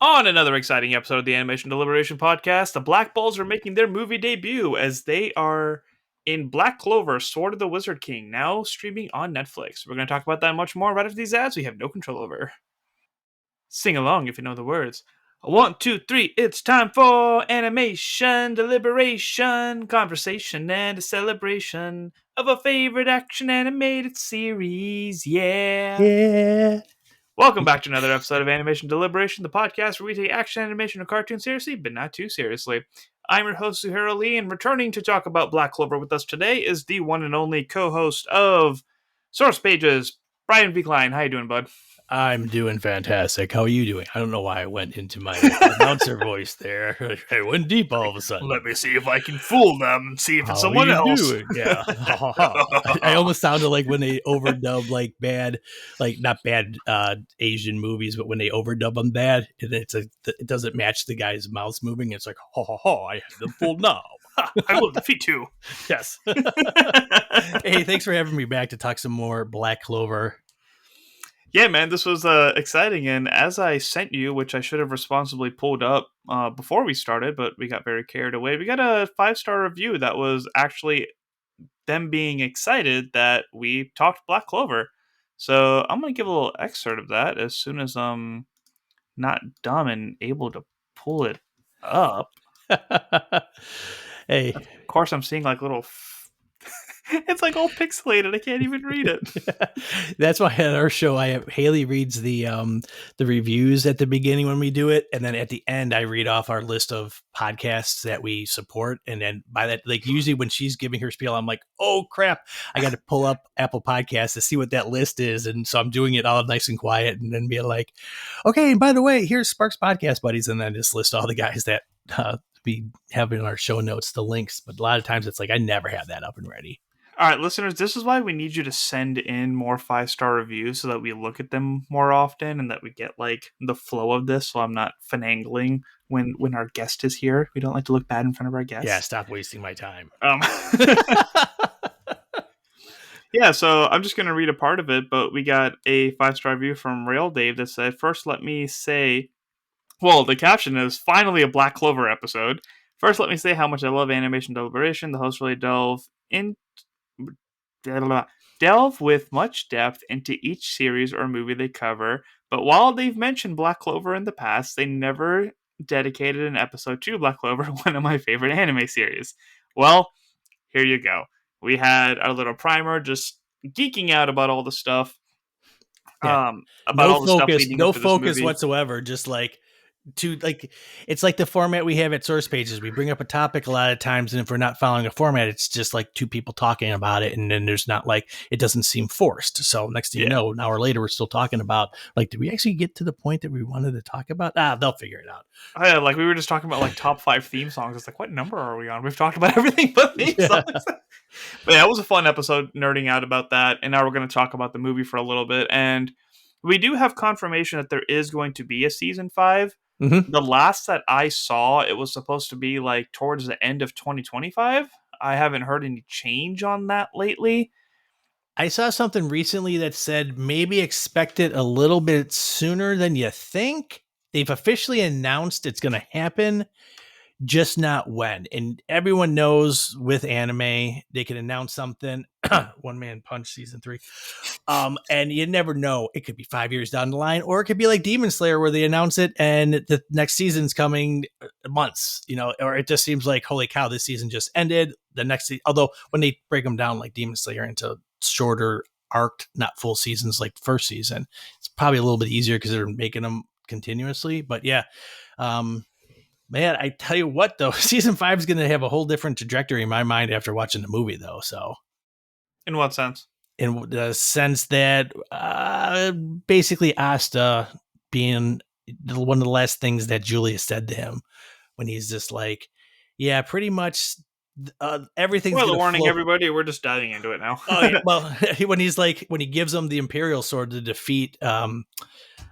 On another exciting episode of the Animation Deliberation podcast, the Black Bulls are making their movie debut as they are in Black Clover, Sword of the Wizard King, now streaming on Netflix. We're going to talk about that and much more right after these ads we have no control over. Sing along if you know the words. 1, 2, 3, it's time for Animation Deliberation, conversation and a celebration of a favorite action animated series, Yeah. Welcome back to another episode of Animation Deliberation, the podcast where we take action animation or cartoon seriously, but not too seriously. I'm your host, Suhairo Lee, and returning to talk about Black Clover with us today is the one and only co-host of Source Pages, Brian V. Klein. How you doing, bud? I'm doing fantastic. How are you doing? I don't know why I went into my announcer voice there. I went deep all of a sudden. Let me see if I can fool them and see if it's How someone you else. doing? Yeah. I almost sounded like when they overdub like bad, like not bad Asian movies, but when they overdub them bad, and it doesn't match the guy's mouth moving. It's like, I have them fooled now. I will defeat you. Yes. Hey, thanks for having me back to talk some more Black Clover. Yeah, man, this was exciting, and as I sent you, which I should have responsibly pulled up before we started, but we got very carried away, we got a 5-star review that was actually them being excited that we talked Black Clover. So I'm going to give a little excerpt of that as soon as I'm not dumb and able to pull it up. Hey. Of course, I'm seeing like little... It's like all pixelated. I can't even read it. That's why at our show, Haley reads the reviews at the beginning when we do it, and then at the end, I read off our list of podcasts that we support. And then by that, like usually when she's giving her spiel, I'm like, "Oh crap! I got to pull up Apple Podcasts to see what that list is." And so I'm doing it all nice and quiet, and then being like, "Okay, and by the way, here's Sparks Podcast Buddies," and then just list all the guys that we have in our show notes, the links. But a lot of times, it's like I never have that up and ready. All right, listeners, this is why we need you to send in more 5-star reviews so that we look at them more often and that we get like the flow of this, so I'm not finagling when our guest is here. We don't like to look bad in front of our guests. Yeah, stop wasting my time. Yeah, so I'm just going to read a part of it, but we got a 5-star review from Rail Dave that said, "First, let me say," well, the caption is, "Finally a Black Clover episode. First, let me say how much I love Animation Deliberation. The hosts really delve with much depth into each series or movie they cover, but while they've mentioned Black Clover in the past, they never dedicated an episode to Black Clover, one of my favorite anime series." Well, here you go. We had our little primer just geeking out about all the stuff. Yeah. About no all the focus, stuff leading no up to this focus movie. whatsoever. Just like it's like the format we have at Source Pages. We bring up a topic a lot of times, and if we're not following a format, it's just like two people talking about it, and then there's not like it doesn't seem forced. So next thing you know, an hour later, we're still talking about like, did we actually get to the point that we wanted to talk about? They'll figure it out. Yeah, like we were just talking about like top 5 theme songs. It's like, what number are we on? We've talked about everything but theme songs. But yeah, it was a fun episode nerding out about that. And now we're going to talk about the movie for a little bit. And we do have confirmation that there is going to be a season 5. Mm-hmm. The last that I saw, it was supposed to be like towards the end of 2025. I haven't heard any change on that lately. I saw something recently that said maybe expect it a little bit sooner than you think. They've officially announced it's going to happen, just not when. And everyone knows with anime, they can announce something. One Man Punch season 3. And you never know. It could be 5 years down the line, or it could be like Demon Slayer where they announce it and the next season's coming months, or it just seems like, holy cow, this season just ended. The next although when they break them down like Demon Slayer into shorter arced, not full seasons like the first season, it's probably a little bit easier because they're making them continuously. But yeah, man, I tell you what, though, season 5 is going to have a whole different trajectory in my mind after watching the movie, though. So, in what sense? In the sense that basically Asta being one of the last things that Julia said to him when he's just like, yeah, pretty much everything's well, warning everybody, we're just diving into it now. Oh, yeah. Well, when he gives him the Imperial Sword to defeat, I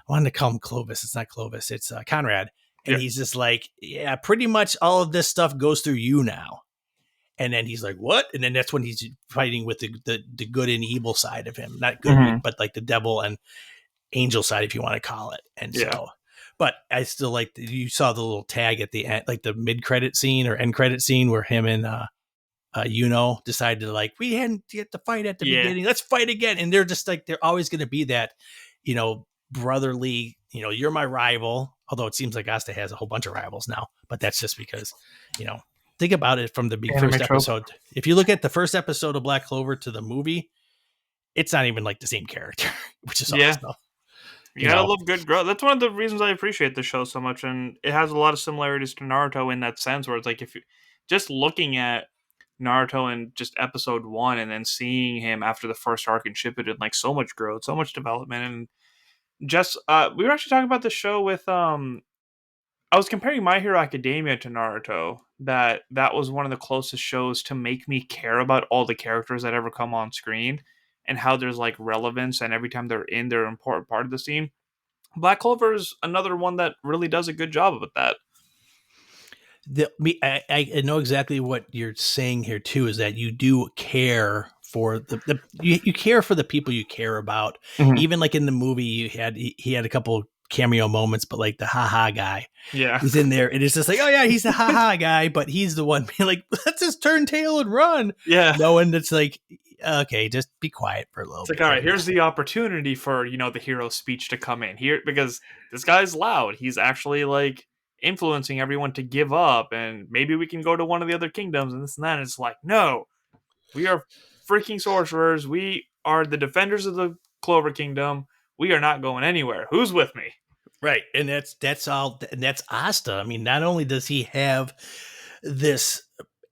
wanted to call him Clovis. It's not Clovis. It's Conrad. And he's just like, yeah, pretty much all of this stuff goes through you now. And then he's like, what? And then that's when he's fighting with the good and evil side of him. Not good, but like the devil and angel side, if you want to call it. And so But I still like you saw the little tag at the end, like the mid credit scene or end credit scene where him and decided to like we hadn't get the fight at the Yeah. beginning. Let's fight again, and they're just like they're always going to be that, brotherly. You're my rival. Although it seems like Asta has a whole bunch of rivals now, but that's just because, think about it from the Anime first trope. episode. If you look at the first episode of Black Clover to the movie, it's not even like the same character, which is Yeah. awesome. You gotta love good growth. That's one of the reasons I appreciate the show so much, and it has a lot of similarities to Naruto in that sense, where it's like if you just looking at Naruto in just episode one, and then seeing him after the first arc in Shippuden, like so much growth, so much development, and just we were actually talking about the show with I was comparing My Hero Academia to Naruto. That was one of the closest shows to make me care about all the characters that ever come on screen and how there's like relevance and every time they're an important part of the scene. Black Clover is another one that really does a good job of that. I know exactly what you're saying here too. Is that you do care for you care for the people you care about. Mhm. Even like in the movie, he had a couple cameo moments, but like the haha guy Yeah. is in there. It is just like, oh yeah, he's the haha guy, but he's the one being like, let's just turn tail and run. Yeah. Knowing that's like, okay, just be quiet for a little It's bit. like, all right, here's the opportunity for, the hero's speech to come in here because this guy's loud. He's actually like influencing everyone to give up and maybe we can go to one of the other kingdoms and this and that. And it's like, no, we are freaking sorcerers. We are the defenders of the Clover Kingdom. We are not going anywhere. Who's with me? Right. And that's all, and that's Asta. I mean, not only does he have this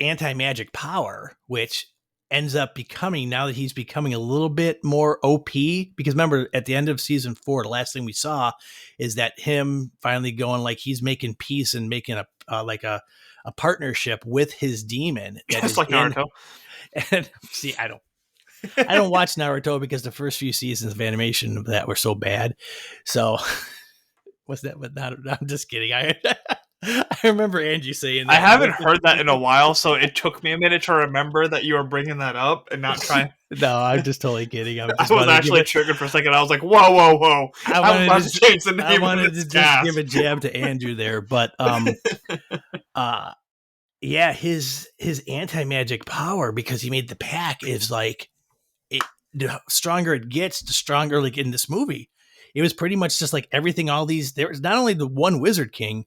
anti-magic power, which ends up becoming, now that he's becoming a little bit more OP, because remember at the end of season 4, the last thing we saw is that him finally going like he's making peace and making a partnership with his demon that Just is like in. Naruto. And see, I don't watch Naruto because the first few seasons of animation of that were so bad. So what's that? But not, I'm just kidding. I remember Angie saying I that. haven't heard that in a while, so it took me a minute to remember that you were bringing that up and not trying. No, I'm just totally kidding. I I just was wanted to give actually it. triggered for a second. I was like, whoa, whoa, whoa. I I'm wanted about to. to change the I name of wanted this to just give cast. a jab to Andrew there, but uh, yeah, his anti magic power because he made the pack is like it. The stronger it gets, the stronger. Like in this movie, it was pretty much just like everything. All these there's not only the one Wizard King,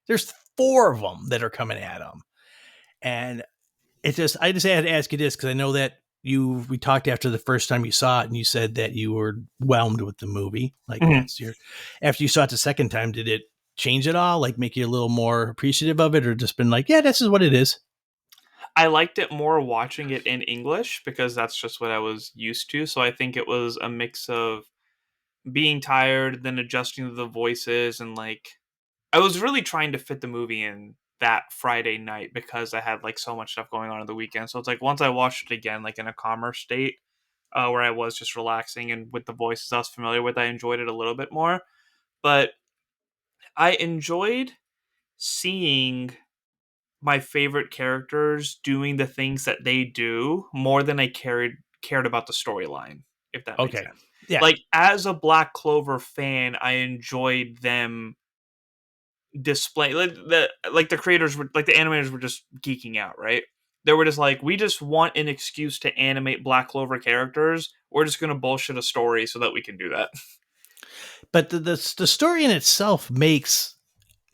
there's 4 of them that are coming at him, and I just had to ask you this because I know that we talked after the first time you saw it and you said that you were whelmed with the movie. Like Mhm. that's after you saw it the second time, did it change at all? Like make you a little more appreciative of it or just been like, yeah, this is what it is. I liked it more watching it in English because that's just what I was used to. So I think it was a mix of being tired, then adjusting to the voices, and like I was really trying to fit the movie in that Friday night because I had like so much stuff going on the weekend. So it's like once I watched it again, like in a calmer state, where I was just relaxing and with the voices I was familiar with, I enjoyed it a little bit more. But I enjoyed seeing my favorite characters doing the things that they do more than I cared about the storyline, if that makes Okay. sense. Yeah. Like as a Black Clover fan, I enjoyed them display like the creators were like the animators were just geeking out, right? They were just like, we just want an excuse to animate Black Clover characters. We're just gonna bullshit a story so that we can do that. But the story in itself makes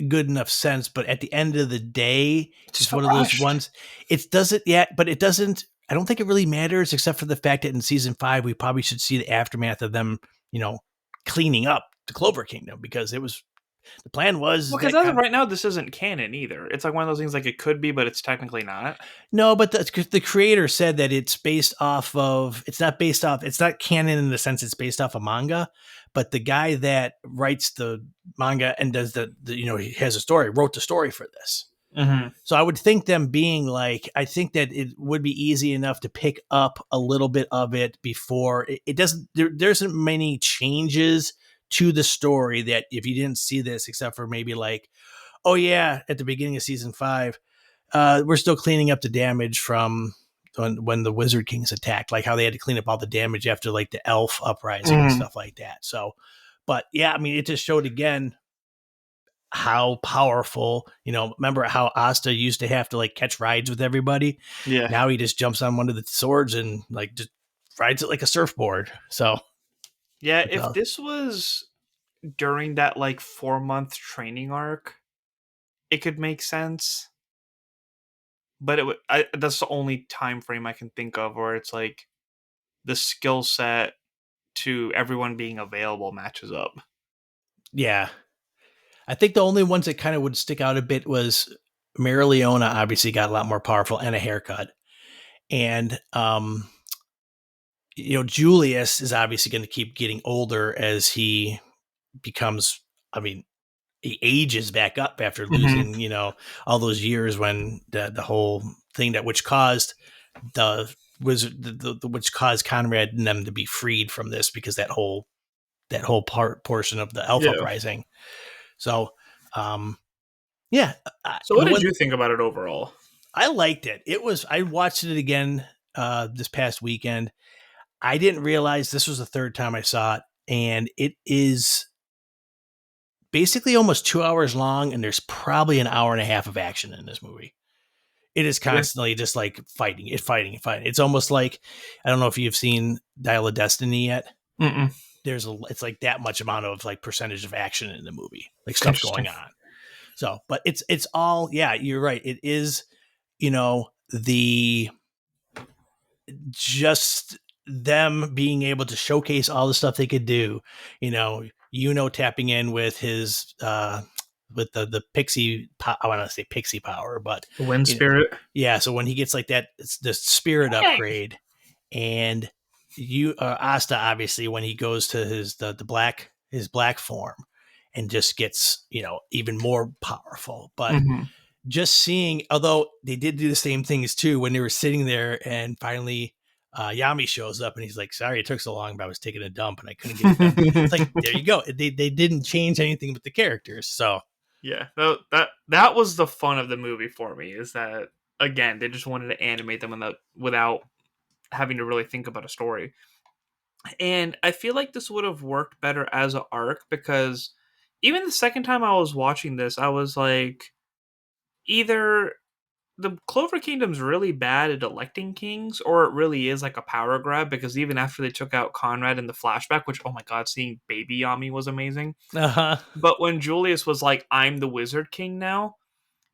good enough sense, but at the end of the day, It just it's felt one of those rushed. ones. It doesn't yet, but it doesn't. I don't think it really matters, except for the fact that in season 5, we probably should see the aftermath of them, cleaning up the Clover Kingdom because the plan was Well, because that as of kind of, right now, this isn't canon either. It's like one of those things like it could be, but it's technically not. no, but the creator said that it's based off of. It's not canon in the sense it's based off a manga, but the guy that writes the manga and does he has a story, wrote the story for this. Mm-hmm. So I would think them being like, I think that it would be easy enough to pick up a little bit of it before it doesn't, there isn't many changes to the story that if you didn't see this, except for maybe like, oh yeah, at the beginning of season 5, we're still cleaning up the damage from when the Wizard Kings attacked, like how they had to clean up all the damage after like the elf uprising and Mm-hmm. stuff like that. So, but yeah, I mean, it just showed again how powerful, remember how Asta used to have to like catch rides with everybody? Yeah. Now he just jumps on one of the swords and like just rides it like a surfboard. So Yeah, it's if all, this was during that like 4 month training arc, it could make sense. But that's the only time frame I can think of where it's like the skill set to everyone being available matches up. yeah. I think the only ones that kind of would stick out a bit was Marileona obviously got a lot more powerful and a haircut. And Julius is obviously going to keep getting older as he becomes, I mean, he ages back up after Hmm. losing, all those years when the whole thing that which caused the which caused Conrad and them to be freed from this, because that whole portion of the Elf Yeah. Uprising. So, um, yeah, So, what did you think about it overall? I liked it. I watched it again this past weekend. I didn't realize this was the third time I saw it, and it is basically almost 2 hours long, and there's probably an hour and a half of action in this movie. It is Okay. constantly just like fighting. It's almost like, I don't know if you've seen Dial of Destiny yet. Mm-mm. It's like that much amount of like percentage of action in the movie, like stuff Interesting. going on. So, but it's all, yeah, you're right. It is, the just them being able to showcase all the stuff they could do, tapping in with his with the pixie I want to say pixie power, but Wind you know, spirit. yeah, so when he gets like that, it's the spirit upgrade. And Asta, obviously, when he goes to his black form and just gets, even more powerful. But Hmm. just seeing, although they did do the same things too, when they were sitting there and finally Yami shows up and he's like, sorry it took so long, but I was taking a dump and I couldn't get it done. It's like, there you go. They didn't change anything with the characters. So Yeah, that was the fun of the movie for me. Is that again they just wanted to animate them without having to really think about a story. And I feel like this would have worked better as an arc because even the second time I was watching this, I was like, either the Clover Kingdom's really bad at electing kings, or it really is like a power grab. Because even after they took out Conrad in the flashback, which oh my god, seeing baby Yami was amazing. uh-huh. But when Julius was like, "I'm the Wizard King now,"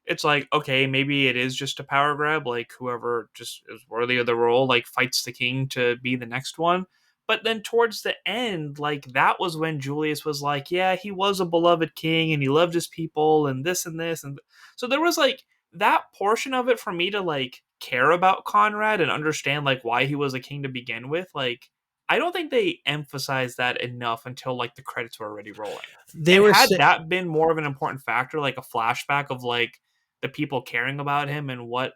it's like, okay, maybe it is just a power grab. Like whoever just is worthy of the role, like fights the king to be the next one. But then towards the end, like that was when Julius was like, yeah, he was a beloved king and he loved his people and this and this and so there was like that portion of it for me to like care about Conrad and understand like why he was a king to begin with. Like I don't think they emphasized that enough until like the credits were already rolling. They And were had sa- that been more of an important factor, like a flashback of like the people caring about him and what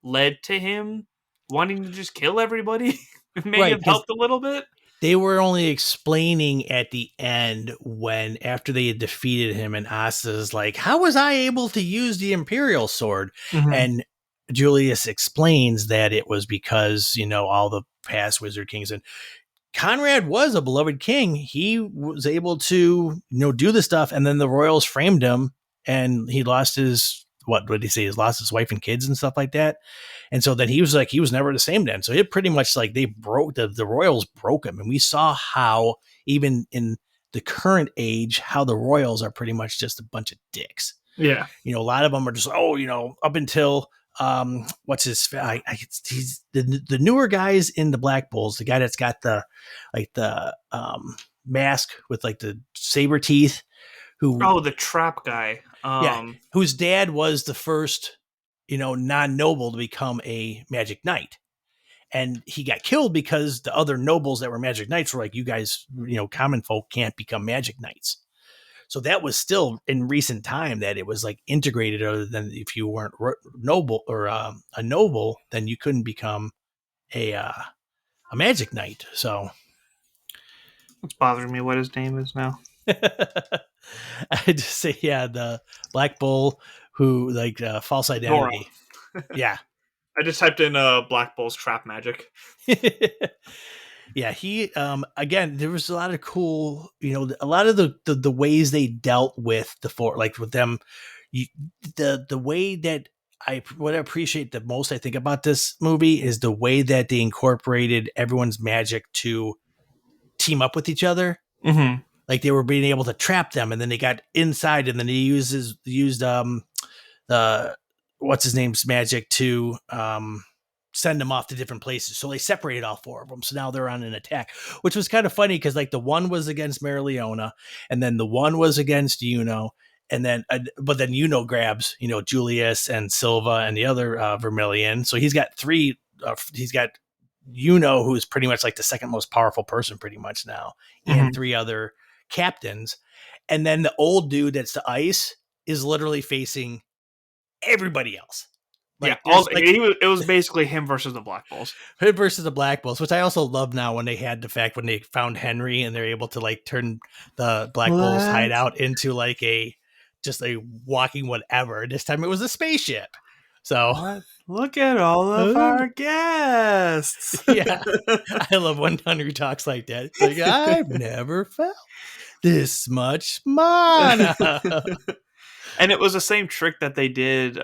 led to him wanting to just kill everybody, it may right, have because helped a little bit. they were only explaining at the end, when after they had defeated him, and Asta's like, how was I able to use the Imperial sword? Mhm. And Julius explains that it was because, all the past Wizard Kings, and Conrad was a beloved king. He was able to, do the stuff, and then the royals framed him, and he lost his, what did he say? He lost his wife and kids and stuff like that. And so then he was like, he was never the same then. So it pretty much like they broke the royals broke him. And we saw how even in the current age, how the royals are pretty much just a bunch of dicks. Yeah. A lot of them are just, up until what's his he's the newer guys in the Black Bulls, the guy that's got the mask with like the saber teeth, who, Oh, the trap guy. yeah, whose dad was the first, non-noble to become a magic knight. And he got killed because the other nobles that were magic knights were like, you guys, common folk can't become magic knights. So that was still in recent time that it was like integrated, other than if you weren't noble or a noble, then you couldn't become a magic knight. So It's bothering me what his name is now. I just say, yeah, the Black Bull who like false Nora. identity. Yeah. I just typed in Black Bull's trap magic. Yeah, he again, there was a lot of cool, a lot of the ways they dealt with the four, like with them, you, the way that what I appreciate the most, I think, about this movie is the way that they incorporated everyone's magic to team up with each other. Mm-hmm. Like they were being able to trap them, and then they got inside, and then he used the what's his name's magic to send them off to different places. So they separated all four of them. So now they're on an attack, which was kind of funny because like the one was against Marileona, and then the one was against and then but then grabs Julius and Silva and the other Vermilion. So he's got three. He's got who's pretty much like the second most powerful person pretty much now, and Mm-hmm. three other captains, and then the old dude that's the ice is literally facing everybody else. Yeah, Like there's like it was basically him versus the Black Bulls. Hood versus the Black Bulls, which I also love now when they had the fact when they found Henry and they're able to like turn the Black Bulls What? hideout into like a just a walking whatever. This time it was a spaceship. So What? Look at all of our guests. yeah, I love when Henry talks like that. It's like I've never felt this much mana. And it was the same trick that they did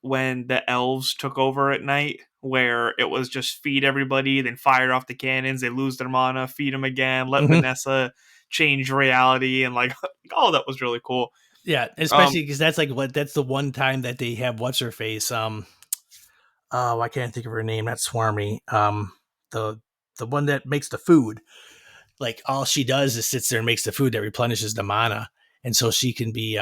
when the elves took over at night, where it was just feed everybody, then fire off the cannons, they lose their mana, feed them again, let Mhm. Vanessa change reality, and like, oh, that was really cool. Yeah, Um, especially because that's the one time that they have what's her face. Oh, I can't think of her name. Not Swarmy. The one that makes the food. Like all she does is sits there and makes the food that replenishes the mana, and so she can be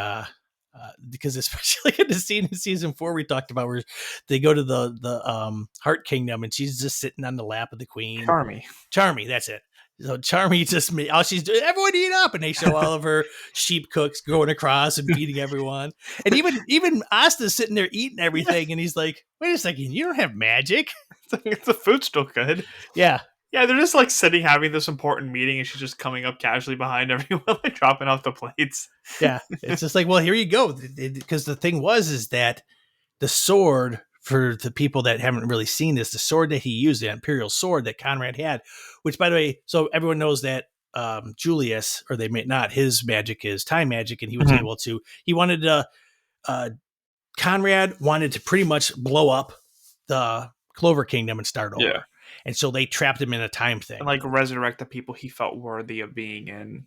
because especially in the scene in season 4 we talked about where they go to the Heart Kingdom and she's just sitting on the lap of the queen. Charmy. Charmy, that's it. So Charmy just all she's doing, everyone eat up, and they show all of her sheep cooks going across and feeding everyone. And even Asta's sitting there eating everything, and he's like, "Wait a second, you don't have magic?" The food's still good. Yeah, Yeah, they're just like sitting having this important meeting, and she's just coming up casually behind everyone, like dropping off the plates. yeah. It's just like, well, here you go. Because the thing is that the sword, for the people that haven't really seen this, the sword that he used, the Imperial sword that Conrad had, which by the way, so everyone knows that Julius, or they may not, his magic is time magic, and he was Mhm. able to. He wanted to. Uh, Conrad wanted to pretty much blow up the Clover Kingdom and start Yeah, over, and so they trapped him in a time and thing. like resurrect the people he felt worthy of being in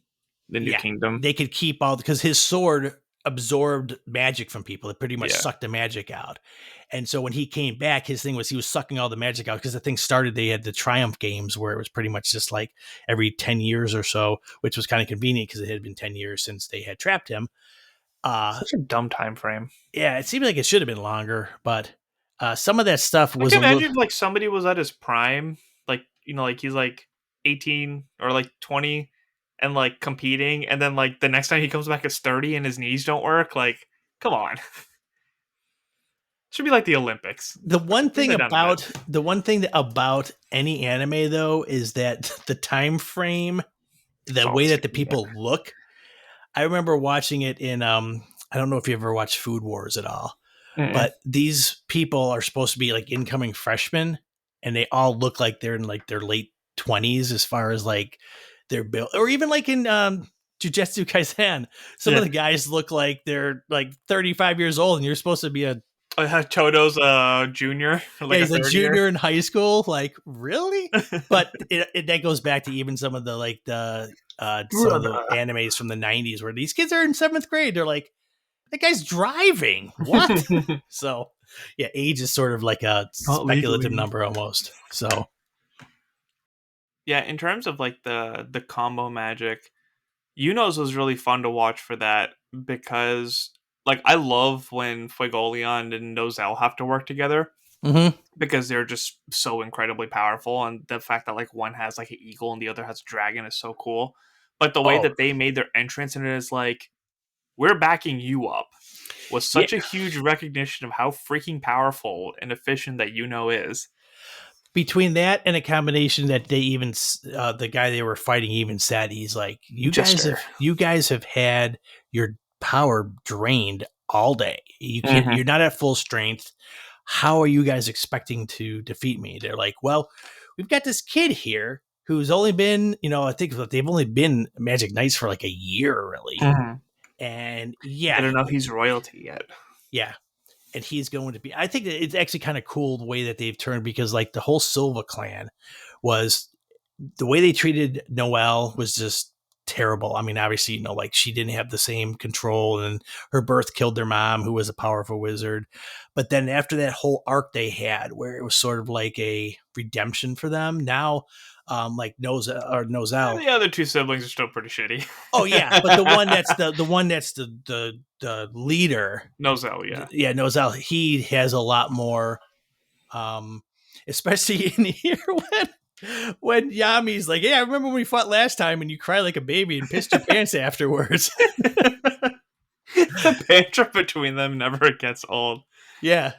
the new Yeah, kingdom. they could keep all because his sword absorbed magic from people. It pretty much Yeah, sucked the magic out. And so when he came back, his thing was he was sucking all the magic out because the thing started. They had the Triumph games where it was pretty much just like every 10 years or so, which was kind of convenient because it had been 10 years since they had trapped him. such a dumb time frame. Yeah, it seemed like it should have been longer, but some of that stuff Like was a little. imagine if like somebody was at his prime, like like he's like 18 or like 20 and like competing, and then like the next time he comes back as 30 and his knees don't work, like come on. Should be like the Olympics. The one Bring thing that down a bit. about any anime though is that the time frame, It's the way always that the convenient. people look. I remember watching it in I don't know if you ever watched Food Wars at all, Mm-mm. but these people are supposed to be like incoming freshmen, and they all look like they're in like their late 20s as far as like their build, or even like in Jujutsu Kaisen, some of Yeah. the guys look like they're like 35 years old, and you're supposed to be a Chodo's a junior or yeah, like a he's a third year. junior in high school. Like, really? But that goes back to even some of the some of the Brother. animes from the 90s where these kids are in 7th grade. They're like, that guy's driving. What? So, yeah, age is sort of like a Not speculative legally. number almost. So, Yeah, in terms of like the combo magic, Unos was really fun to watch for that because like I love when Fuegoleon and Nozel have to work together mhm. because they're just so incredibly powerful, and the fact that like one has like an eagle and the other has a dragon is so cool. But the way Oh, that they made their entrance in it is like we're backing you up was yeah. such a huge recognition of how freaking powerful and efficient that is. Between that and a combination that they even the guy they were fighting even said he's like, Jester. you guys have had your power drained all day. You can't. Hmm. You're not at full strength. How are you guys expecting to defeat me? They're like, well, we've got this kid here who's only been, I think that they've only been Magic Knights for like a year, really. Mhm. And They yeah, don't know he's royalty yet. yeah. And he's going to be, I think that it's actually kind of cool the way that they've turned, because like the whole Silva clan was, the way they treated Noelle was just terrible. I mean, obviously, like she didn't have the same control, and her birth killed their mom, who was a powerful wizard. But then after that whole arc they had, where it was sort of like a redemption for them, now, like Nozelle. The other two siblings are still pretty shitty. Oh yeah, but the leader, Nozel, yeah. yeah, Nozelle, he has a lot more, um, especially in here when Yami's like, "Yeah, I remember when we fought last time and you cried like a baby and pissed your pants afterwards." The banter between them never gets old. Yeah,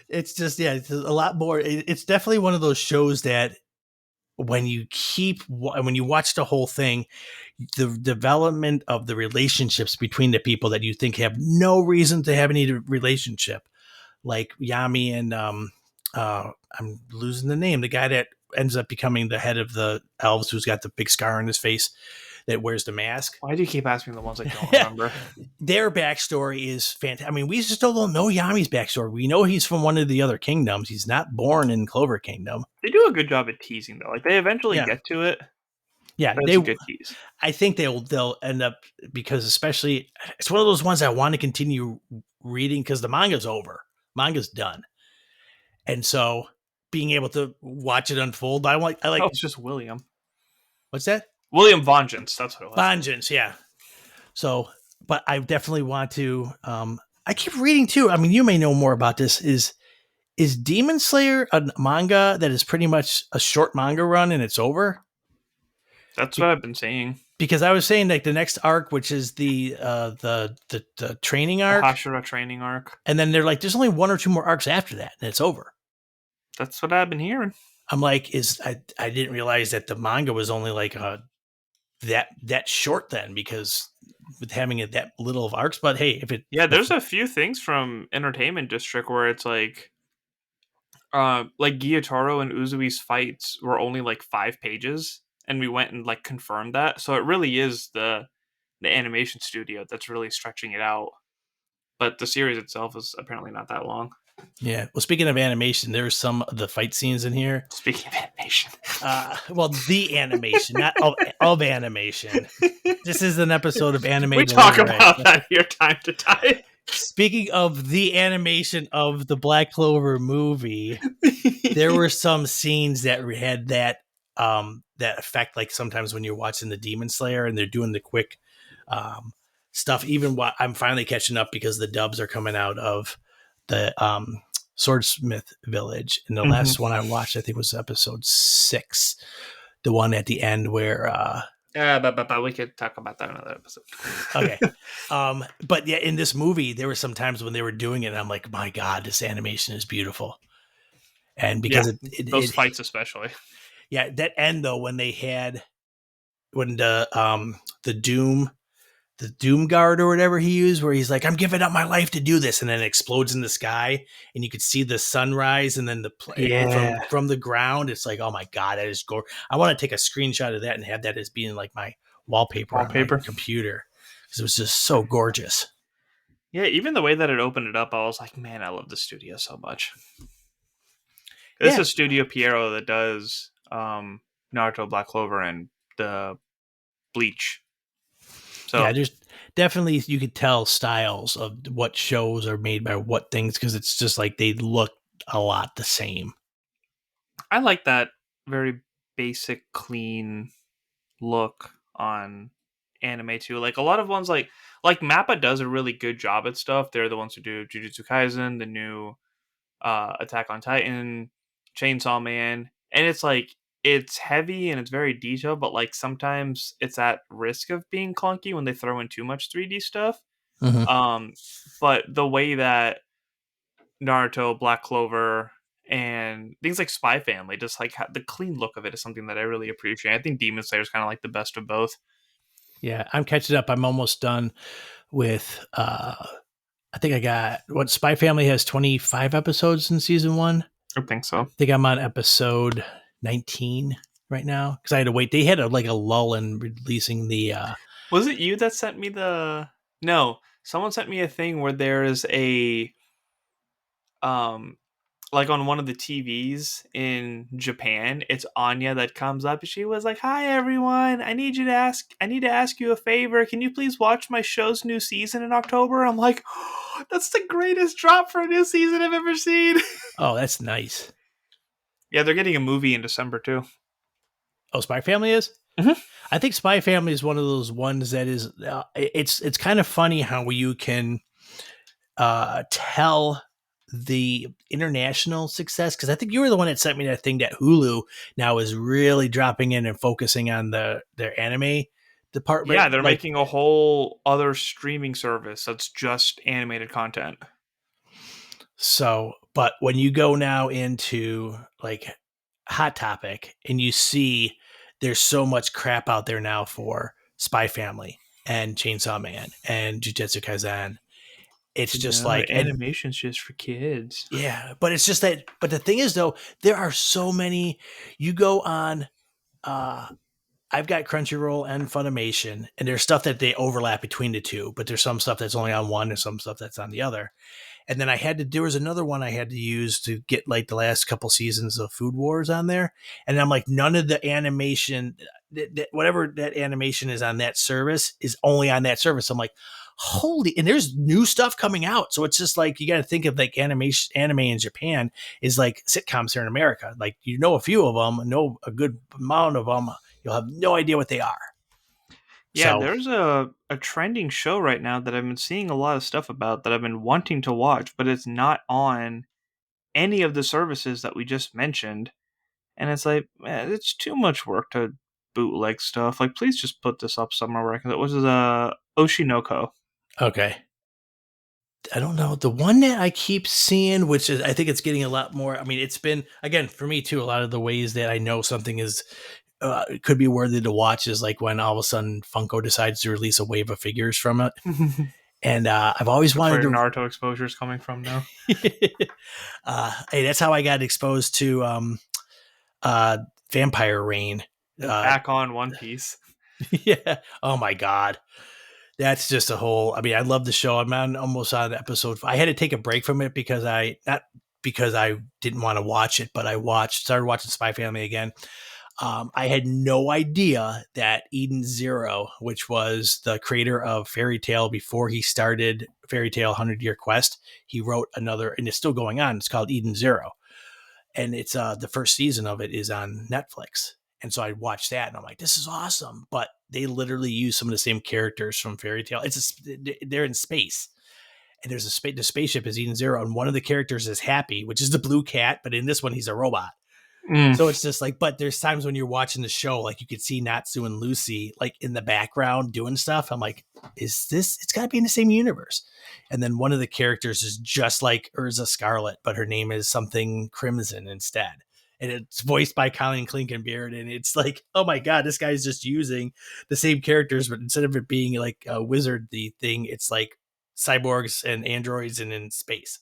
it's just, yeah, it's a lot more. It's definitely one of those shows that when you watch the whole thing, the development of the relationships between the people that you think have no reason to have any relationship, like Yami and I'm losing the name, the guy that ends up becoming the head of the elves, who's got the big scar on his face, that wears the mask. Why do you keep asking the ones I don't remember? Their backstory is fantastic. I mean, we still don't know Yami's backstory. We know he's from one of the other kingdoms. He's not born in Clover Kingdom. They do a good job at teasing though. Like they eventually Yeah, get to it, yeah. but it's a good tease. I think they'll end up, because especially it's one of those ones I want to continue reading, because the manga's over, manga's done, and so being able to watch it unfold, I Oh, like. it's just William. What's that? William Vengeance, that's what it was. Vengeance, yeah. So, but I definitely want to. I keep reading too. I mean, you may know more about this. Is Demon Slayer a manga that is pretty much a short manga run and it's over? That's what I've been saying. Because I was saying like the next arc, which is the training The arc, Hashira training arc. and then they're like, there's only one or two more arcs after that, and it's over. That's what I've been hearing. I'm like, I didn't realize that the manga was only like that short then, because with having it that little of arcs. But hey, There's a few things from Entertainment District where it's like Gyotaro and Uzui's fights were only like 5 pages, and we went and like confirmed that. So it really is the animation studio that's really stretching it out. But the series itself is apparently not that long. Yeah. Well, speaking of animation, there's some of the fight scenes in here. Speaking of animation, well, the animation, not of animation. This is an episode of Anime. We talk about that here time to time. Speaking of the animation of the Black Clover movie, there were some scenes that had that effect. Like sometimes when you're watching the Demon Slayer and they're doing the quick stuff. Even what I'm finally catching up, because the dubs are coming out of the Swordsmith Village. And the last one I watched, I think, was episode 6, the one at the end where. But we could talk about that in another episode. Okay. But yeah, in this movie, there were some times when they were doing it, and I'm like, my God, this animation is beautiful. And because those fights, especially. Yeah, that end though, when the Doom Guard or whatever he used, where he's like, I'm giving up my life to do this, and then it explodes in the sky, and you could see the sunrise, and then from the ground. It's like, oh my God, that is gorgeous. I want to take a screenshot of that and have that as being like my wallpaper on my computer, because it was just so gorgeous. Yeah, even the way that it opened it up, I was like, man, I love the studio so much. This is Studio Pierrot that does Naruto, Black Clover, and the Bleach. So yeah, there's definitely, you could tell styles of what shows are made by what things, because it's just like they look a lot the same. I like that very basic, clean look on anime too. Like a lot of ones like Mappa does a really good job at stuff. They're the ones who do Jujutsu Kaisen, the new Attack on Titan, Chainsaw Man, and it's like it's heavy and it's very detailed, but like sometimes it's at risk of being clunky when they throw in too much 3D stuff. But the way that Naruto, Black Clover, and things like Spy Family, just like the clean look of it is something that I really appreciate. I think Demon Slayer is kind of like the best of both. Yeah, I'm catching up. I'm almost done with I think I got Spy Family has 25 episodes in season 1. I think so. I think I'm on episode 19. right now because I had to wait. They had like a lull in releasing the. Was it you that sent me the? No, someone sent me a thing where there is a um like on one of the TVs in Japan, it's Anya that comes up. She was like, "Hi everyone, I need to ask you a favor. Can you please watch my show's new season in October?" I'm like, oh, "That's the greatest drop for a new season I've ever seen." Oh, that's nice. Yeah, they're getting a movie in December too. Oh, Spy Family is. Mhm. I think Spy Family is one of those ones that is. It's kind of funny how you can tell the international success because I think you were the one that sent me that thing that Hulu now is really dropping in and focusing on their anime Yeah, department. they're Like making a whole other streaming service that's just animated content. so, but when you go now into like Hot Topic and you see there's so much crap out there now for Spy Family and Chainsaw Man and Jujutsu Kaisen. It's just No, like and animation's just for kids. yeah, but it's just that but the thing is though, there are so many you go on uh I've got Crunchyroll and Funimation, and there's stuff that they overlap between the two, but there's some stuff that's only on one and some stuff that's on the other. And then there was another one I had to use to get like the last couple seasons of Food Wars on there. And I'm like, none of the animation, whatever that animation is on that service is only on that service. I'm like, holy, and there's new stuff coming out. So it's just like, you got to think of like anime in Japan is like sitcoms here in America. Like, you know, a few of them, know a good amount of them. You'll have no idea what they are. Yeah, So, there's a trending show right now that I've been seeing a lot of stuff about that I've been wanting to watch, but it's not on any of the services that we just mentioned. And it's like, man, it's too much work to bootleg stuff. Like, please just put this up somewhere where I can. It was Oshinoko. okay. I don't know. The one that I keep seeing, which is I think it's getting a lot more. I mean, it's been again for me too. A lot of the ways that I know something is could be worthy to watch is like when all of a sudden Funko decides to release a wave of figures from it, and I've always That's where wanted your to. Naruto exposure is coming from now. Hey, that's how I got exposed to Vampire Rain. Back on One Piece. Yeah. Oh my god. That's just a whole. I mean, I love the show. I'm on almost on episode. I had to take a break from it because I not because I didn't want to watch it, but I started watching Spy Family again. I had no idea that Eden Zero, which was the creator of Fairy Tale before he started Fairy Tale 100 Year Quest, he wrote another, and it's still going on. It's called Eden Zero, and it's the first season of it is on Netflix. And so I watched that, and I'm like, this is awesome. But they literally use some of the same characters from Fairy Tale. They're in space, and there's the spaceship is Eden Zero, and one of the characters is Happy, which is the blue cat. But in this one, he's a robot. Mm. So it's just like, but there's times when you're watching the show, like you could see Natsu and Lucy like in the background doing stuff. I'm like, is this? It's got to be in the same universe. And then one of the characters is just like Urza Scarlet, but her name is something Crimson instead. And it's voiced by Colleen Klinkenbeard. And it's like, oh my God, this guy's just using the same characters, but instead of it being like a wizard, the thing, it's like cyborgs and androids and in space.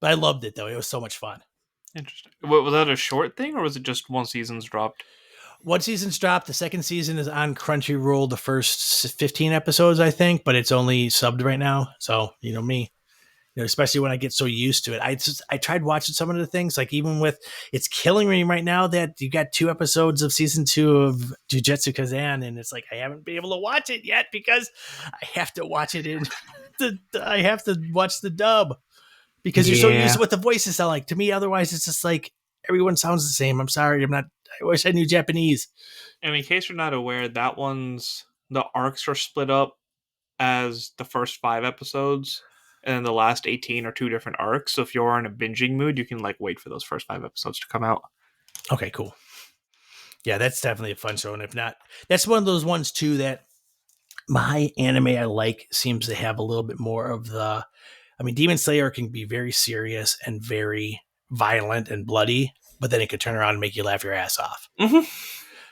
But I loved it though. It was so much fun. Interesting. What, was that a short thing, or was it just one season's dropped? One season's dropped. The second season is on Crunchyroll. The first 15 episodes, I think, but it's only subbed right now. So you know me, especially when I get so used to it. I tried watching some of the things, like even with it's killing me right now that you got 2 episodes of season 2 of Jujutsu Kaisen, and it's like I haven't been able to watch it yet because I have to watch it in I have to watch the dub because you're so used Yeah. to what the voices sound like. To me, otherwise, it's just like everyone sounds the same. I'm sorry, I'm not. I wish I knew Japanese. And in case you're not aware, the arcs are split up as the first 5 episodes, and then the last 18 are two different arcs. So if you're in a binging mood, you can like wait for those first 5 episodes to come out. Okay, cool. Yeah, that's definitely a fun show. And if not, that's one of those ones too that my anime I like seems to have a little bit more of the. I mean, Demon Slayer can be very serious and very violent and bloody, but then it could turn around and make you laugh your ass off. Mm-hmm.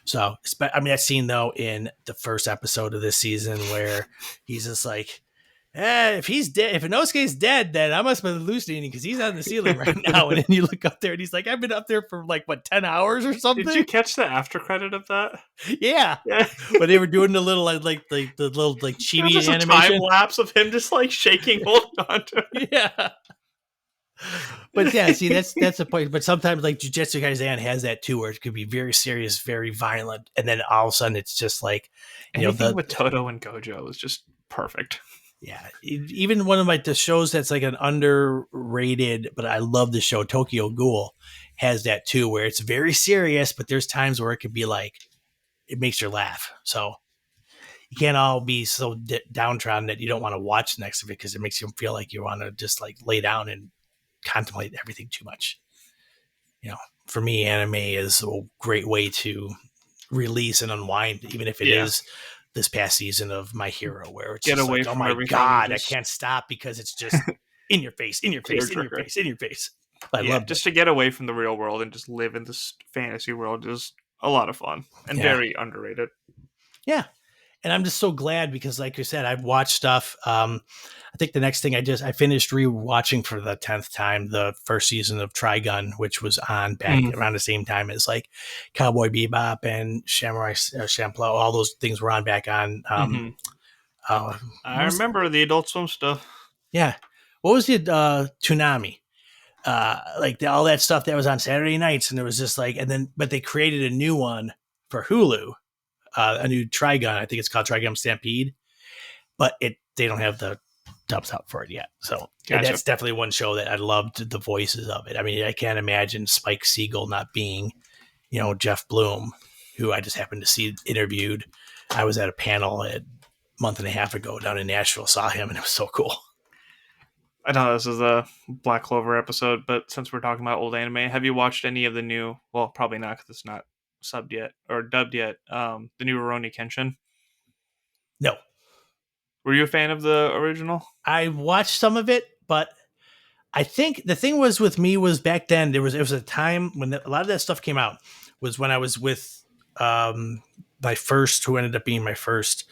So, I mean, that scene though in the first episode of this season where he's just like, If he's dead, if Inosuke's dead, then I must be hallucinating because he's on the ceiling right now. And then you look up there and he's like, I've been up there for like, what, 10 hours or Did you something? catch the after credit of that? Yeah. Yeah. When they were doing the little, like the little, like, It was chibi just a time animation. lapse of him just like shaking, holding on to Yeah. But yeah, see, that's the point. But sometimes, like, Jujutsu Kaisen has that too, where it could be very serious, very violent. And then all of a sudden it's just like, anything the, with Toto and Gojo was just perfect. yeah, even one of the shows that's like an underrated, but I love the show Tokyo Ghoul has that too, where it's very serious, but there's times where it could be like it makes you laugh. So you can't all be so downtrodden that you don't want to watch the next of it because it makes you feel like you want to just like lay down and contemplate everything too much. For me, anime is a great way to release and unwind, even if it Yeah. is this past season of My Hero, where it's Get just away like, oh from my everything and God, I just can't stop because it's just in your face, in your tear face, in your jerker. face, in your face. I Yeah, loved it. just to get away from the real world and just live in this fantasy world is a lot of fun and Yeah. very underrated. Yeah. And I'm just so glad because, like you said, I've watched stuff. I think the next thing I finished rewatching for the 10th time the first season of Trigun, which was on back around the same time as like Cowboy Bebop and Samurai Champloo. All those things were on back on. I remember the Adult Swim stuff. Yeah. What was it? Toonami. All that stuff that was on Saturday nights, and there was just like, and then, but they created a new one for Hulu, a new Trigun. I think it's called Trigun Stampede, but they don't have the dubs out for it yet. So Gotcha. that's definitely one show that I loved the voices of it. I mean, I can't imagine Spike Siegel not being, Jeff Bloom, who I just happened to see interviewed. I was at a panel a month and a half ago down in Nashville, saw him, and it was so cool. I know this is a Black Clover episode, but since we're talking about old anime, have you watched any of the new? Well, probably not because it's not subbed yet or dubbed yet. The new Rurouni Kenshin. No, Were you a fan of the original? I watched some of it, but I think the thing was with me was back then it was a time when a lot of that stuff came out was when I was with my first, who ended up being my first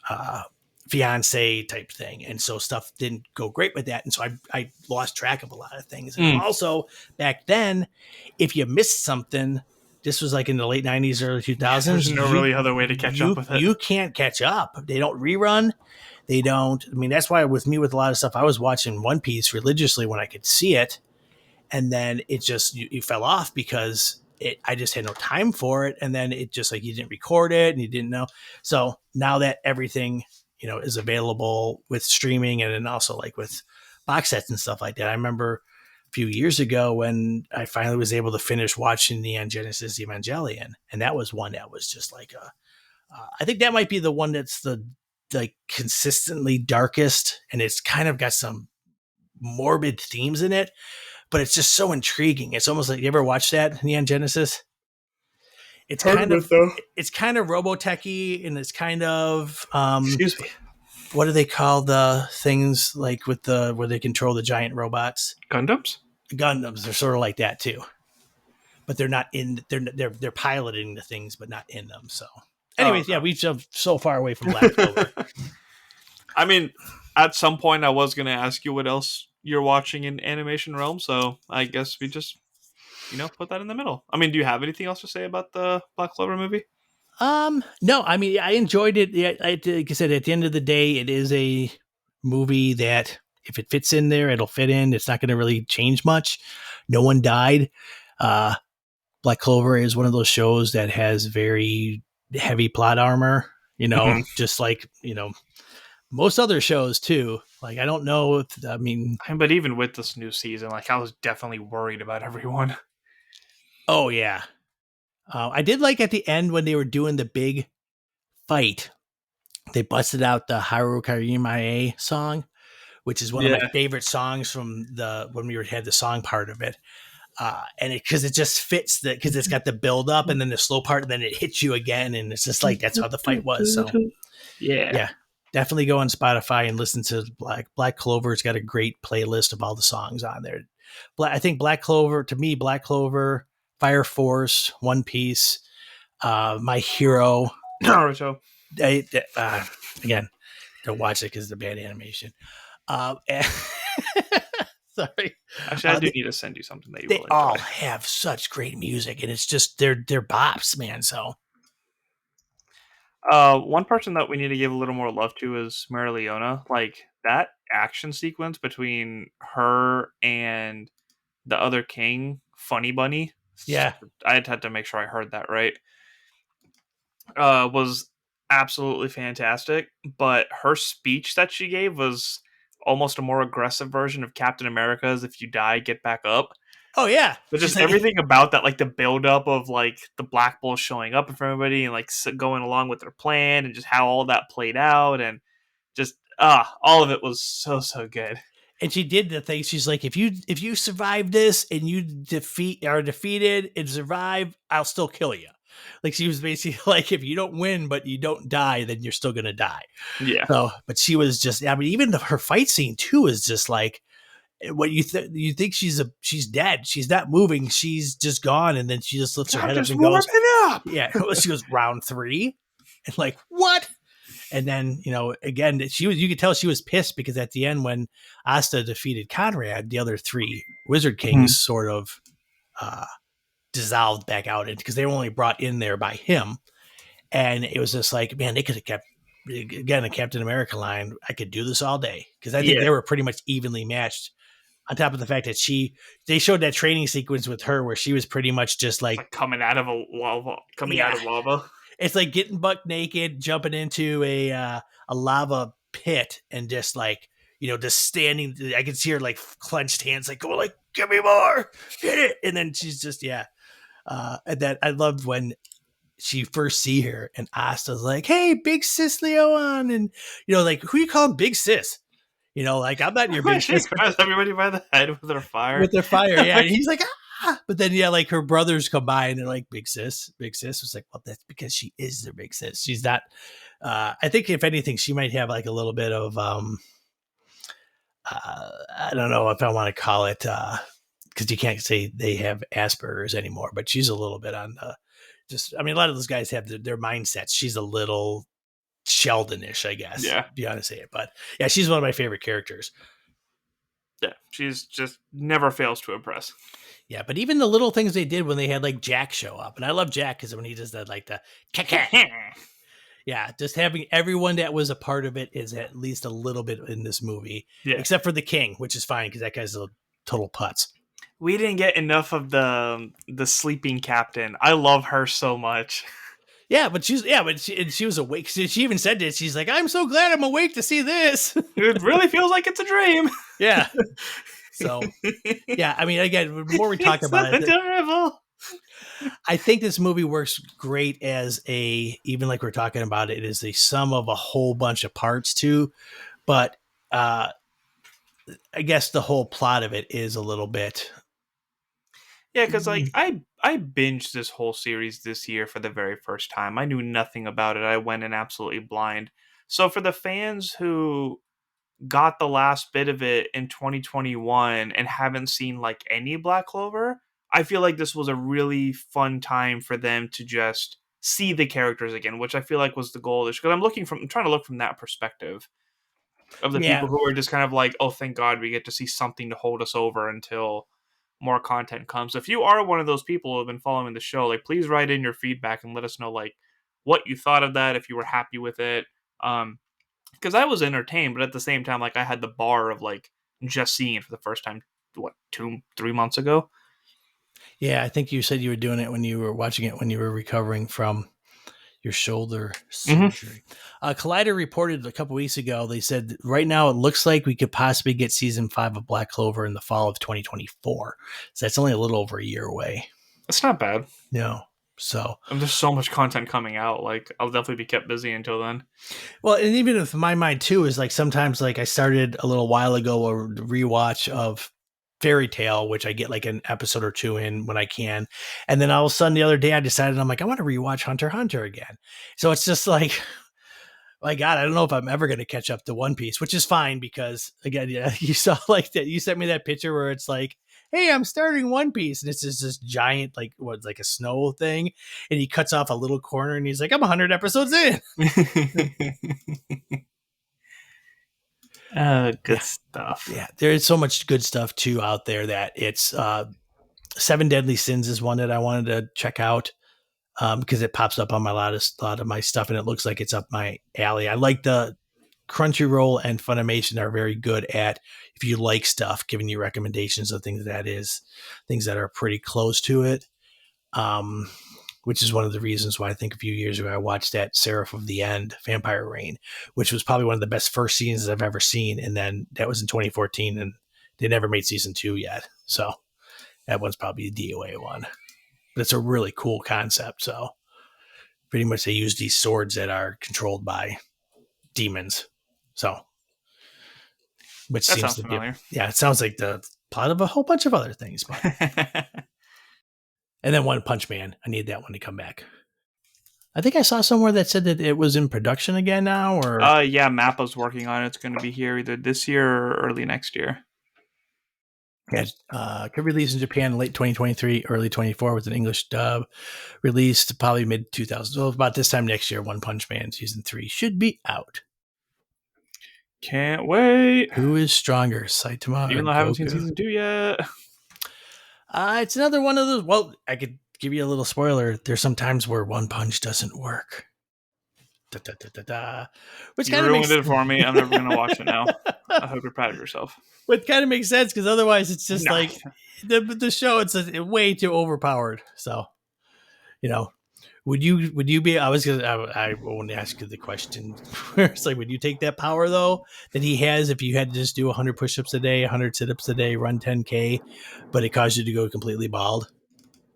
uh, fiance type thing, and so stuff didn't go great with that, and so I lost track of a lot of things. And also back then, if you missed something, this was like in the late '90s, early 2000s. There's no really other way to catch up with it. You can't catch up. They don't rerun. They don't. I mean, that's why with me, with a lot of stuff, I was watching One Piece religiously when I could see it, and then it just you fell off because I just had no time for it, and then it just like you didn't record it and you didn't know. So now that everything is available with streaming and then also like with box sets and stuff like that, I remember a few years ago when I finally was able to finish watching Neon Genesis Evangelion, and that was one that was just like I think that might be the one that's the like consistently darkest, and it's kind of got some morbid themes in it, but it's just so intriguing. It's almost like, you ever watch that Neon Genesis? It's kind of Robotech-y, and it's kind of Excuse me. what do they call the things like with the where they control the giant robots? Gundams? Gundams. They're sort of like that too, but they're not in. They're piloting the things, but not in them. So, anyways, yeah, we've jumped so far away from Black Clover. I mean, at some point, I was going to ask you what else you're watching in animation realm, so I guess we just, put that in the middle. I mean, do you have anything else to say about the Black Clover movie? No, I mean, I enjoyed it. Yeah, like I said, at the end of the day, it is a movie that if it fits in there, it'll fit in. It's not going to really change much. No one died. Black Clover is one of those shows that has very heavy plot armor, just like, most other shows too. Like, I don't know if, I mean, But even with this new season, like, I was definitely worried about everyone. oh yeah. I did like at the end when they were doing the big fight, they busted out the Haru Karimae song, which is one of my favorite songs from when we had the song part of it. And because it just fits because it's got the build up and then the slow part, and then it hits you again. And it's just like, that's how the fight was. So yeah, definitely go on Spotify and listen to Black Clover. It's got a great playlist of all the songs on there. I think Black Clover, to me, Black Clover, Fire Force, One Piece, My Hero, Naruto. Again, Don't watch it because it's a bad animation. And sorry. Actually, I do They, need to send you something that you they will all enjoy. have such great music, and it's just they're bops, man. So One person that we need to give a little more love to is Marileona. Like that action sequence between her and the other king, Funny Bunny. yeah. I had to make sure I heard that right. Was absolutely fantastic. But her speech that she gave was almost a more aggressive version of Captain America's "If you die, get back up." Oh yeah. But She's just like, everything about that, like the build up of like the Black Bulls showing up for everybody and like going along with their plan and just how all that played out and just all of it was so good. and she did the thing. She's like, if you survive this and you are defeated and survive, I'll still kill you. Like she was basically like, if you don't win but you don't die, then you're still gonna die. Yeah, So, but she was just, I mean, even her fight scene too is just like what you think she's dead. She's not moving. She's just gone, and then she just lifts her I'm head up just and warming goes, up. yeah. She goes round three, and like what? And then, again, you could tell she was pissed because at the end, when Asta defeated Conrad, the other three Wizard Kings Mhm. sort of uh, dissolved back out because they were only brought in there by him. And it was just like, man, they could have kept, again, a Captain America line. I could do this all day because I think Yeah, they were pretty much evenly matched. On top of the fact that they showed that training sequence with her where she was pretty much just it's like, like coming out of a lava, coming out yeah, of lava. it's like getting buck naked, jumping into a lava pit, and just like just standing. I can see her like clenched hands, like go like, give me more, hit it, and then she's just yeah. And that I loved when she first see her, and Asta's like, "Hey, big sis Leon," and like who you calling big sis? Like I'm not your big She sis, but grabs everybody by the head with her fire. with their fire, yeah. And he's like, ah. But then, yeah, like her brothers come by and they're like, big sis, big sis. It's like, well, that's because she is their big sis. She's not. I think if anything, she might have like a little bit of I don't know if I want to call it because you can't say they have Asperger's anymore, but she's a little bit on just. I mean, a lot of those guys have their mindsets. She's a little Sheldonish, I guess, Yeah, if you want to say it. But yeah, she's one of my favorite characters. yeah, she's just never fails to impress. Yeah, but even the little things they did when they had like Jack show up, and I love Jack because when he does that, like the cat, yeah, just having everyone that was a part of it is at least a little bit in this movie, Yeah, except for the king, which is fine because that guy's a total putz. we didn't get enough of the sleeping captain. I love her so much. Yeah, but she was awake. She even said this. She's like, "I'm so glad I'm awake to see this." It really feels like it's a dream. Yeah. So yeah, I mean, again, the more we talk It's so about it, adorable. I think this movie works great as even like we're talking about it is a sum of a whole bunch of parts too. But uh, I guess the whole plot of it is a little bit. Yeah, because like I binged this whole series this year for the very first time. I knew nothing about it. I went in absolutely blind. So for the fans who got the last bit of it in 2021 and haven't seen like any Black Clover, I feel like this was a really fun time for them to just see the characters again, which I feel like was the goal. Because I'm trying to look from that perspective of the Yeah, people who are just kind of like, oh, thank God we get to see something to hold us over until more content comes. If you are one of those people who have been following the show, like please write in your feedback and let us know like what you thought of that, if you were happy with it. Because I was entertained, but at the same time, like I had the bar of like just seeing it for the first time, what 2-3 months ago. yeah. I think you said you were doing it when you were watching it when you were recovering from your shoulder Hmm. surgery. Collider reported a couple weeks ago. They said right now it looks like we could possibly get season 5 of Black Clover in the fall of 2024. So that's only a little over a year away. It's not bad. No. So, And there's so much content coming out. Like I'll definitely be kept busy until then. well, and even if my mind too is like sometimes like I started a little while ago a rewatch of Fairy Tale, which I get like an episode or two in when I can. And then all of a sudden the other day I decided I'm like, I want to rewatch Hunter x Hunter again. So it's just like, my God, I don't know if I'm ever going to catch up to One Piece, which is fine because again, yeah, you saw like that. You sent me that picture where it's like, hey, I'm starting One Piece, and it's just this giant, like what's like a snow thing, and he cuts off a little corner, and he's like, I'm 100 episodes in. Good Yeah. stuff. Yeah. There is so much good stuff too out there that it's Seven Deadly Sins is one that I wanted to check out because it pops up on my lot of my stuff and it looks like it's up my alley. I like the Crunchyroll and Funimation are very good at, if you like stuff, giving you recommendations of things that are pretty close to it. Um, which is one of the reasons why I think a few years ago I watched that Seraph of the End, Vampire Reign, which was probably one of the best first seasons I've ever seen. And then that was in 2014 and they never made season 2 yet. So that one's probably a DOA one. But it's a really cool concept. So pretty much they use these swords that are controlled by demons. So, which That seems sounds to be, familiar. yeah, it sounds like the plot of a whole bunch of other things. But, and then One Punch Man, I need that one to come back. I think I saw somewhere that said that it was in production again now, or Yeah, Mappa's working on it. It's going to be here either this year or early next year. yeah, could release in Japan in late 2023, early 24 with an English dub. Released probably mid 2000s. So about this time next year, One Punch Man season 3 should be out. Can't wait. Who is stronger, Saitama or Even though I haven't seen Goku? season 2 yet. It's another one of those. Well, I could give you a little spoiler. There's some times where one punch doesn't work. Da, da, da, da, da. Which You kind of ruined makes it for me. I'm never going to watch it now. I hope you're proud of yourself. what kind of makes sense because otherwise it's just No. like the show. It's way too overpowered. So you know, would you be? I won't ask you the question. It's like, would you take that power though that he has if you had to just do 100 push-ups a day, 100 sit-ups a day, run 10K, but it caused you to go completely bald? I mean,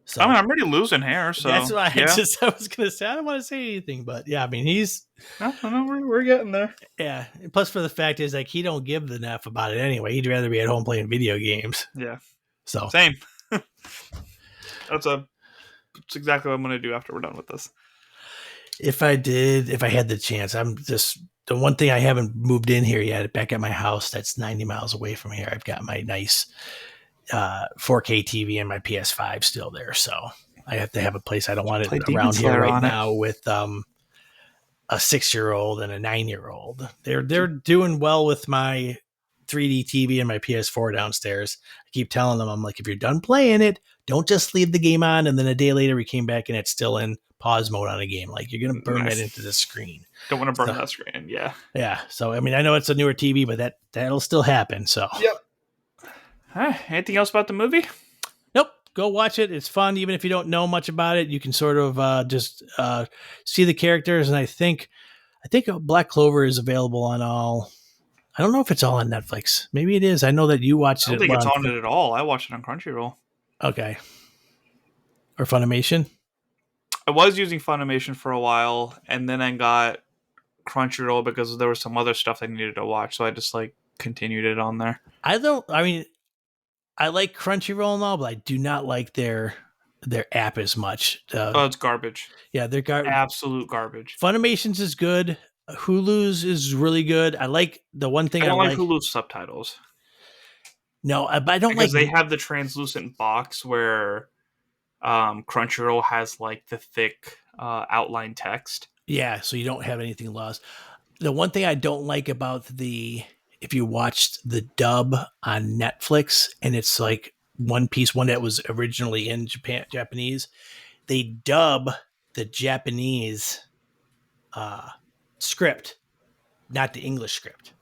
So I'm already losing hair, that's so why yeah. I was gonna say I don't want to say anything, but yeah, I mean he's No, we're getting there. yeah. Plus, for the fact is like he don't give the f about it anyway. He'd rather be at home playing video games. Yeah, So same. That's exactly what I'm going to do after we're done with this. if I had the chance, I'm just the one thing I haven't moved in here yet. Back at my house, that's 90 miles away from here. I've got my nice 4K TV and my PS5 still there. So I have to have a place. I don't want it Play Demon around here Slayer right on it. now with a 6-year-old and a 9-year-old. They're doing well with my 3D TV and my PS4 downstairs. I keep telling them, I'm like, if you're done playing it, don't just leave the game on. And then a day later, we came back and it's still in pause mode on a game. Like you're gonna burn that Nice. into the screen. Don't want to burn So, that screen. Yeah. yeah. So I mean, I know it's a newer TV, but that'll still happen. So Yep. Anything else about the movie? nope. Go watch it. It's fun, even if you don't know much about it. You can sort of just see the characters, and I think Black Clover is available on all. I don't know if it's all on Netflix. Maybe it is. I know that you watched I don't it think it's on. on it at all. I watched it on Crunchyroll. Okay. Or Funimation. I was using Funimation for a while, and then I got Crunchyroll because there was some other stuff I needed to watch, so I just like continued it on there. I don't. I mean, I like Crunchyroll and all, but I do not like their app as much. Oh, it's garbage. Yeah, Absolute garbage. Funimation's is good. Hulu's is really good. I like the one thing I I don't like like. Hulu's subtitles No, but I don't like. because they have the translucent box where Crunchyroll has like the thick outline text. Yeah, so you don't have anything lost. The one thing I don't like about if you watched the dub on Netflix and it's like One Piece, one that was originally in Japanese, they dub the Japanese script, not the English script.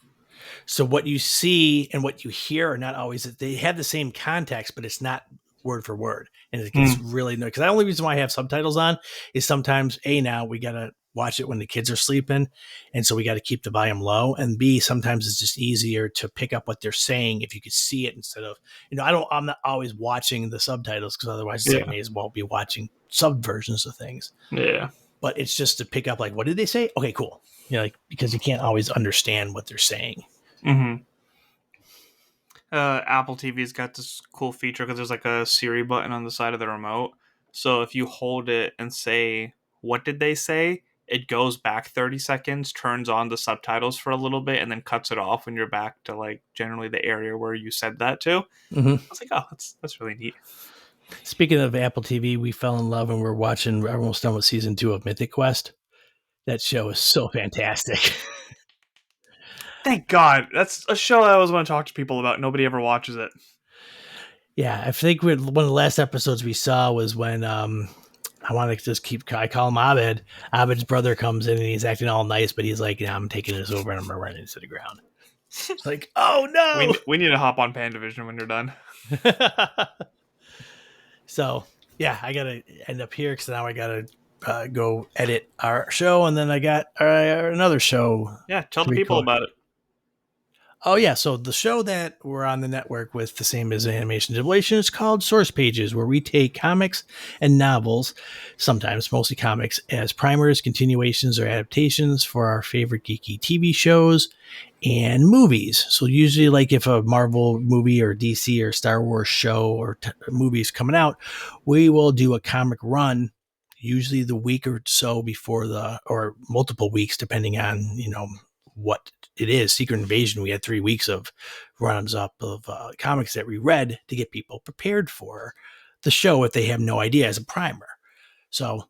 So what you see and what you hear are not always, they have the same context, but it's not word for word. And it gets really annoying. Because the only reason why I have subtitles on is sometimes now we got to watch it when the kids are sleeping. And so we got to keep the volume low. And B, sometimes it's just easier to pick up what they're saying if you could see it instead of, I'm not always watching the subtitles because otherwise I may as well be watching sub versions of things. Yeah. But it's just to pick up like, what did they say? Okay, cool. Because you can't always understand what they're saying. Mm-hmm. Apple TV's got this cool feature because there's like a Siri button on the side of the remote. So if you hold it and say, "What did they say?" it goes back 30 seconds, turns on the subtitles for a little bit, and then cuts it off when you're back to like generally the area where you said that to. Mm-hmm. I was like, oh, that's really neat. Speaking of Apple TV, we fell in love and we're almost done with season 2 of Mythic Quest. That show is so fantastic. Thank God. That's a show I always want to talk to people about. Nobody ever watches it. Yeah, I think one of the last episodes we saw was when I want to just I call him Abed. Abed's brother comes in and he's acting all nice, but he's like, I'm taking this over and I'm going to run into the ground. It's like, oh no. We need to hop on Pandavision when you're done. So, yeah, I got to end up here because now I got to go edit our show. And then I got another show. Yeah, tell the people about it. Oh, yeah. So the show that we're on the network with, the same as Animation Deliberation, is called Source Pages, where we take comics and novels, sometimes mostly comics, as primers, continuations, or adaptations for our favorite geeky TV shows and movies. So usually, like if a Marvel movie or DC or Star Wars show or movie is coming out, we will do a comic run, usually the week or so before or multiple weeks, depending on, what it is. Secret Invasion, we had 3 weeks of runs up of comics that we read to get people prepared for the show if they have no idea, as a primer. So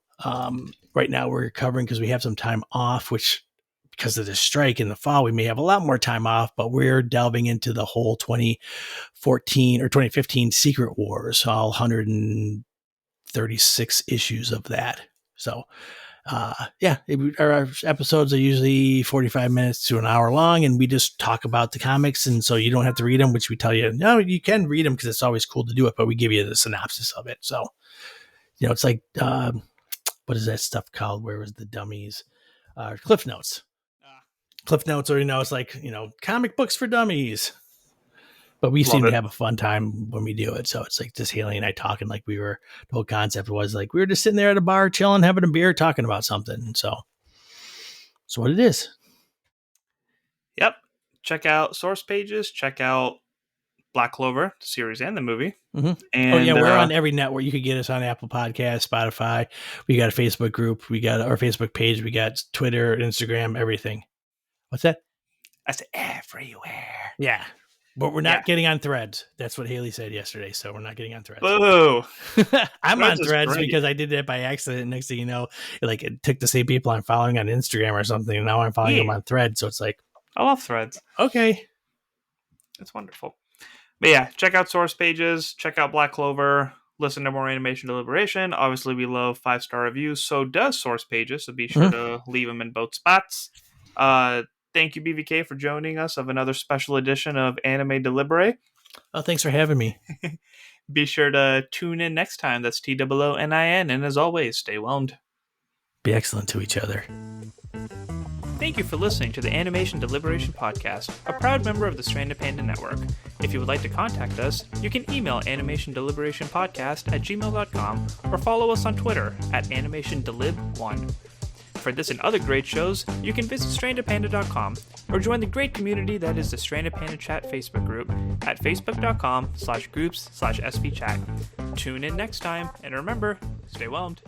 right now we're covering, because we have some time off, which because of the strike in the fall, we may have a lot more time off, but we're delving into the whole 2014 or 2015 Secret Wars, all 136 issues of that. So our episodes are usually 45 minutes to an hour long, and we just talk about the comics. And so you don't have to read them, which we tell you, no, you can read them because it's always cool to do it, but we give you the synopsis of it. So, it's like, what is that stuff called? Where was the dummies? Cliff Notes. Cliff Notes, or, it's like, comic books for dummies. But we seem to have a fun time when we do it. So it's like just Haley and I talking like the whole concept was like we were just sitting there at a bar, chilling, having a beer, talking about something. So that's what it is. Yep. Check out Source Pages. Check out Black Clover, the series and the movie. Mm-hmm. And we're on every network. You could get us on Apple Podcasts, Spotify. We got a Facebook group. We got our Facebook page. We got Twitter, Instagram, everything. What's that? That's everywhere. Yeah. But we're not getting on Threads. That's what Haley said yesterday. So we're not getting on Threads. Boo! I'm on Threads because I did that by accident. Next thing you know, it took the same people I'm following on Instagram or something. And now I'm following them on Threads. So it's like, I love Threads. Okay. It's wonderful. But yeah, check out Source Pages. Check out Black Clover. Listen to more Animation Deliberation. Obviously, we love 5-star reviews. So does Source Pages. So be sure to leave them in both spots. Thank you, BVK, for joining us of another special edition of Anime Deliberate. Oh, thanks for having me. Be sure to tune in next time. That's TOONIN. And as always, stay whelmed. Be excellent to each other. Thank you for listening to the Animation Deliberation Podcast, a proud member of the Stranded Panda Network. If you would like to contact us, you can email animationdeliberationpodcast@gmail.com or follow us on Twitter @animationdelib1. For this and other great shows, you can visit strandedpanda.com or join the great community that is the Stranded Panda Chat Facebook group at facebook.com/groups/svchat. Tune in next time, and remember, stay whelmed.